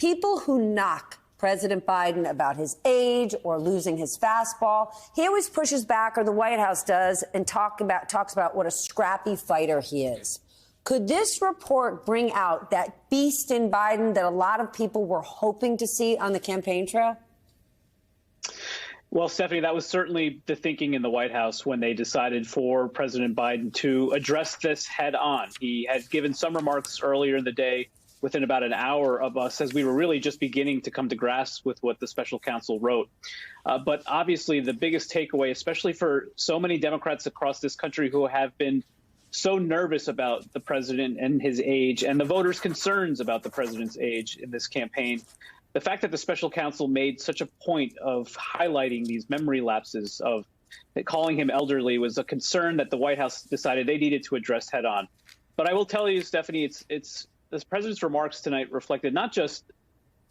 people who knock President Biden about his age or losing his fastball, he always pushes back, or the White House does, and talks about what a scrappy fighter he is. Could this report bring out that beast in Biden that a lot of people were hoping to see on the campaign trail? Well, Stephanie, that was certainly the thinking in the White House when they decided for President Biden to address this head on. He had given some remarks earlier in the day, within about an hour of us, as we were really just beginning to come to grasp with what the special counsel wrote. But obviously, the biggest takeaway, especially for so many Democrats across this country who have been so nervous about the president and his age and the voters' concerns about the president's age in this campaign, the fact that the special counsel made such a point of highlighting these memory lapses, of calling him elderly, was a concern that the White House decided they needed to address head on. But I will tell you, Stephanie, the president's remarks tonight reflected not just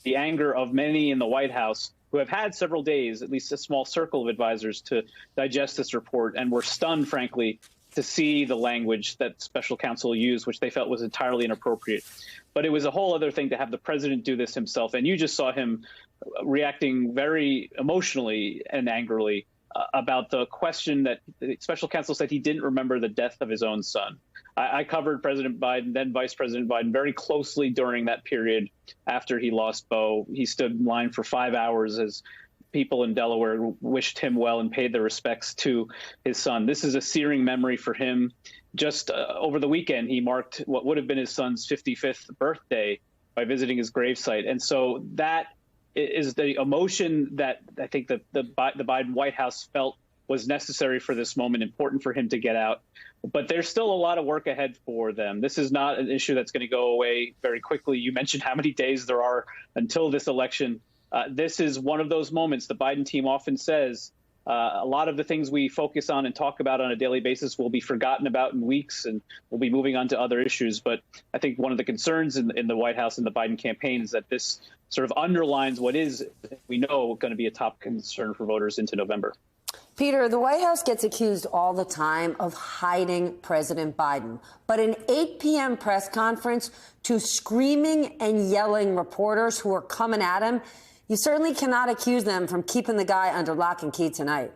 the anger of many in the White House who have had several days, at least a small circle of advisors, to digest this report and were stunned, frankly, to see the language that special counsel used, which they felt was entirely inappropriate. But it was a whole other thing to have the president do this himself. And you just saw him reacting very emotionally and angrily about the question that the special counsel said he didn't remember the death of his own son. I covered President Biden, then Vice President Biden, very closely during that period after he lost Bo. He stood in line for 5 hours as people in Delaware wished him well and paid their respects to his son. This is a searing memory for him. Just over the weekend, he marked what would have been his son's 55th birthday by visiting his gravesite. And so that is the emotion that I think the Biden White House felt was necessary for this moment, important for him to get out. But there's still a lot of work ahead for them. This is not an issue that's going to go away very quickly. You mentioned how many days there are until this election. This is one of those moments. The Biden team often says a lot of the things we focus on and talk about on a daily basis will be forgotten about in weeks, and we'll be moving on to other issues. But I think one of the concerns in the White House and the Biden campaign is that this sort of underlines what is, we know, going to be a top concern for voters into November. Peter, the White House gets accused all the time of hiding President Biden. But an 8 p.m. press conference to screaming and yelling reporters who are coming at him, you certainly cannot accuse them from keeping the guy under lock and key tonight.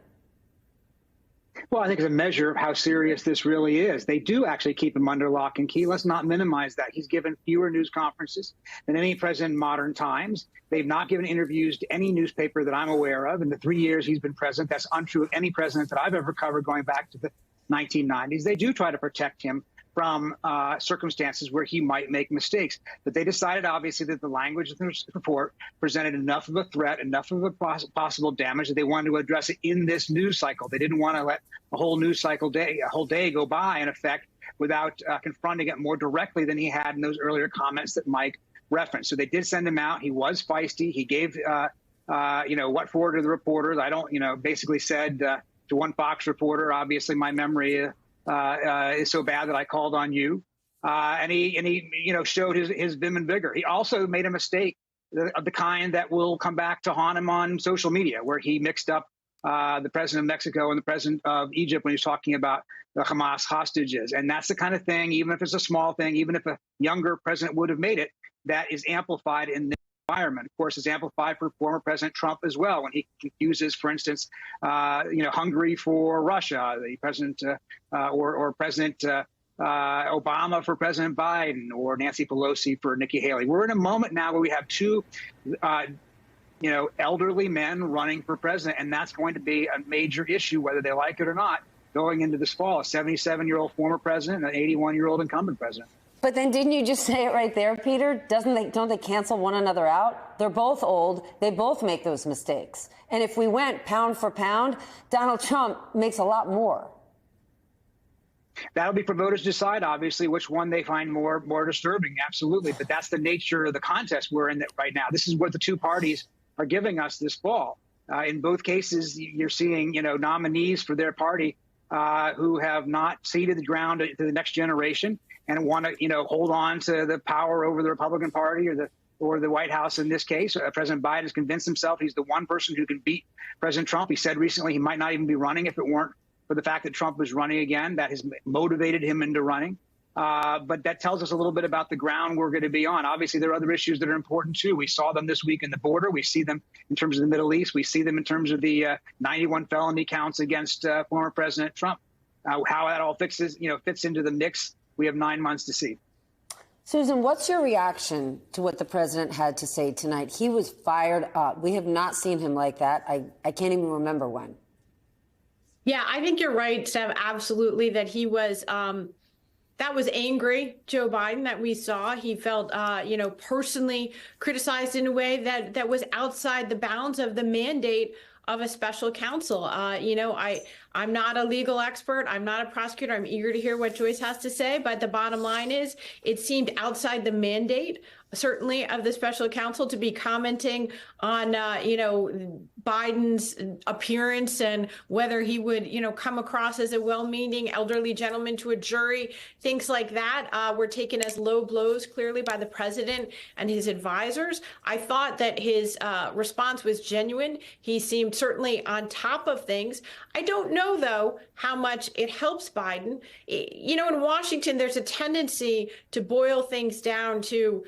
Well, I think it's a measure of how serious this really is. They do actually keep him under lock and key. Let's not minimize that. He's given fewer news conferences than any president in modern times. They've not given interviews to any newspaper that I'm aware of in the 3 years he's been president. That's untrue of any president that I've ever covered going back to the 1990s. They do try to protect him from circumstances where he might make mistakes. But they decided, obviously, that the language of the report presented enough of a threat, enough of a possible damage that they wanted to address it in this news cycle. They didn't want to let a whole day go by, in effect, without confronting it more directly than he had in those earlier comments that Mike referenced. So they did send him out. He was feisty. He gave, what for to the reporters. I don't, basically said to one Fox reporter, obviously my memory is so bad that I called on you. And he showed his vim and vigor. He also made a mistake of the kind that will come back to haunt him on social media, where he mixed up the president of Mexico and the president of Egypt when he was talking about the Hamas hostages. And that's the kind of thing, even if it's a small thing, even if a younger president would have made it, that is amplified in this environment. Of course, it's amplified for former President Trump as well, when he confuses, for instance, Hungary for Russia, the president or President Obama for President Biden, or Nancy Pelosi for Nikki Haley. We're in a moment now where we have two elderly men running for president, and that's going to be a major issue, whether they like it or not, going into this fall. A 77-year-old former president and an 81-year-old incumbent president. But then didn't you just say it right there, Peter? Don't they cancel one another out? They're both old. They both make those mistakes. And if we went pound for pound, Donald Trump makes a lot more. That'll be for voters to decide, obviously, which one they find more disturbing. Absolutely. But that's the nature of the contest we're in right now. This is what the two parties are giving us this fall. In both cases, you're seeing, nominees for their party who have not ceded the ground to the next generation and want to, hold on to the power over the Republican Party or the White House in this case. President Biden has convinced himself he's the one person who can beat President Trump. He said recently he might not even be running if it weren't for the fact that Trump was running again. That has motivated him into running. But that tells us a little bit about the ground we're going to be on. Obviously, there are other issues that are important, too. We saw them this week in the border. We see them in terms of the Middle East. We see them in terms of the 91 felony counts against former President Trump. How that all fits into the mix, we have 9 months to see. Susan, what's your reaction to what the president had to say tonight? He was fired up. We have not seen him like that. I can't even remember when. Yeah, I think you're right, Steph. Absolutely, that he was that was angry Joe Biden that we saw. He felt, personally criticized in a way that was outside the bounds of the mandate of a special counsel. I'm not a legal expert. I'm not a prosecutor. I'm eager to hear what Joyce has to say. But the bottom line is it seemed outside the mandate, certainly, of the special counsel to be commenting on, Biden's appearance and whether he would, come across as a well-meaning elderly gentleman to a jury. Things like that were taken as low blows, clearly, by the president and his advisors. I thought that his response was genuine. He seemed certainly on top of things. I don't know, though, how much it helps Biden. In Washington, there's a tendency to boil things down to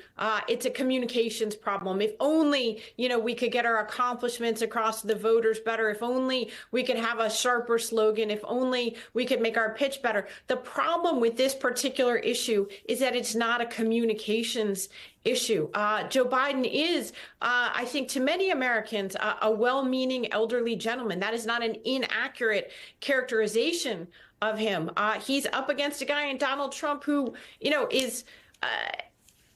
it's a communications problem. If only, we could get our accomplishments across to the voters better. If only we could have a sharper slogan. If only we could make our pitch better. The problem with this particular issue is that it's not a communications issue. Joe Biden is, I think, to many Americans, a well-meaning elderly gentleman. That is not an inaccurate characterization of him. He's up against a guy in Donald Trump who, is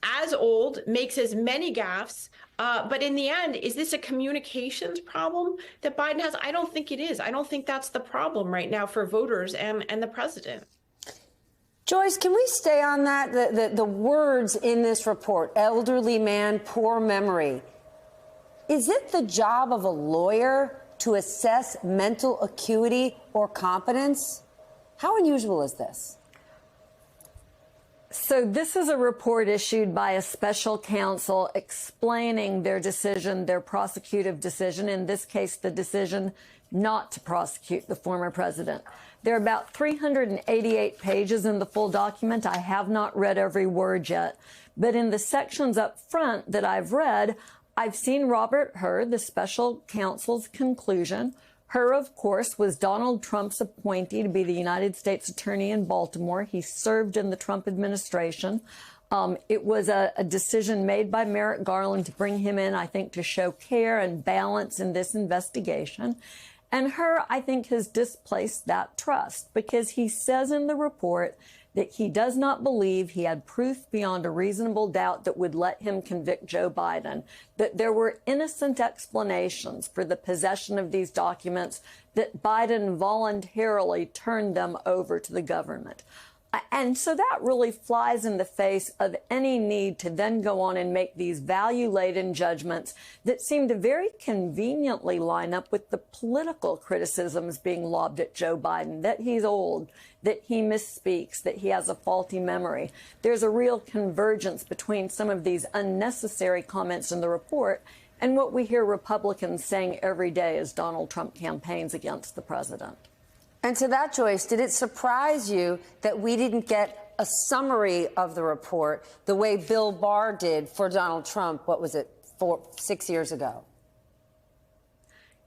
as old, makes as many gaffes. But in the end, is this a communications problem that Biden has? I don't think it is. I don't think that's the problem right now for voters and the president. Joyce, can we stay on that? The words in this report, elderly man, poor memory. Is it the job of a lawyer to assess mental acuity or competence? How unusual is this? So this is a report issued by a special counsel explaining their decision, their prosecutive decision, in this case, the decision not to prosecute the former president. There are about 388 pages in the full document. I have not read every word yet, but in the sections up front that I've read, I've seen Robert Hur, the special counsel's conclusion. Hur, of course, was Donald Trump's appointee to be the United States Attorney in Baltimore. He served in the Trump administration. It was a decision made by Merrick Garland to bring him in, I think, to show care and balance in this investigation. And Hur, I think, has displaced that trust because he says in the report that he does not believe he had proof beyond a reasonable doubt that would let him convict Joe Biden, that there were innocent explanations for the possession of these documents, that Biden voluntarily turned them over to the government. And so that really flies in the face of any need to then go on and make these value-laden judgments that seem to very conveniently line up with the political criticisms being lobbed at Joe Biden, that he's old, that he misspeaks, that he has a faulty memory. There's a real convergence between some of these unnecessary comments in the report and what we hear Republicans saying every day as Donald Trump campaigns against the president. And to that, Joyce, did it surprise you that we didn't get a summary of the report the way Bill Barr did for Donald Trump, 6 years ago?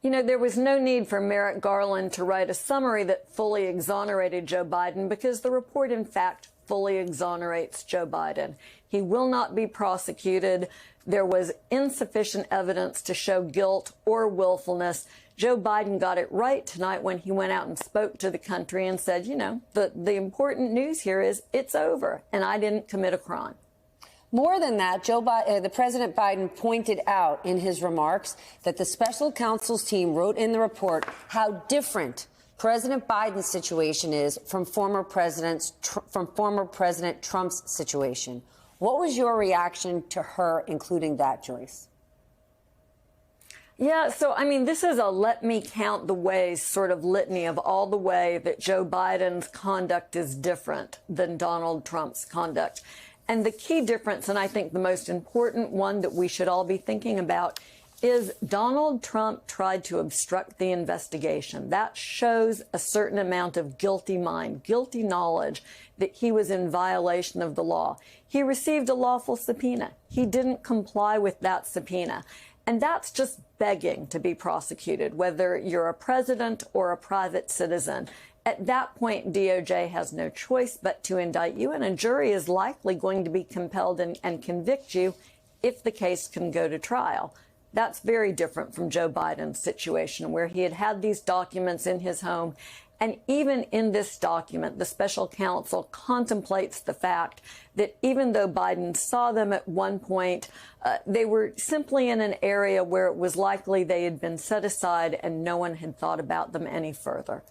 There was no need for Merrick Garland to write a summary that fully exonerated Joe Biden because the report, in fact, fully exonerates Joe Biden. He will not be prosecuted. There was insufficient evidence to show guilt or willfulness. Joe Biden got it right tonight when he went out and spoke to the country and said, the important news here is it's over and I didn't commit a crime. More than that, the President Biden pointed out in his remarks that the special counsel's team wrote in the report how different President Biden's situation is from former President Trump's situation. What was your reaction to her including that, Joyce? Yeah, so, this is a let me count the ways sort of litany of all the way that Joe Biden's conduct is different than Donald Trump's conduct. And the key difference, and I think the most important one that we should all be thinking about, is Donald Trump tried to obstruct the investigation. That shows a certain amount of guilty mind, guilty knowledge that he was in violation of the law. He received a lawful subpoena. He didn't comply with that subpoena. And that's just begging to be prosecuted, whether you're a president or a private citizen. At that point, DOJ has no choice but to indict you, and a jury is likely going to be compelled and convict you if the case can go to trial. That's very different from Joe Biden's situation, where he had had these documents in his home. And even in this document, the special counsel contemplates the fact that even though Biden saw them at one point, they were simply in an area where it was likely they had been set aside and no one had thought about them any further.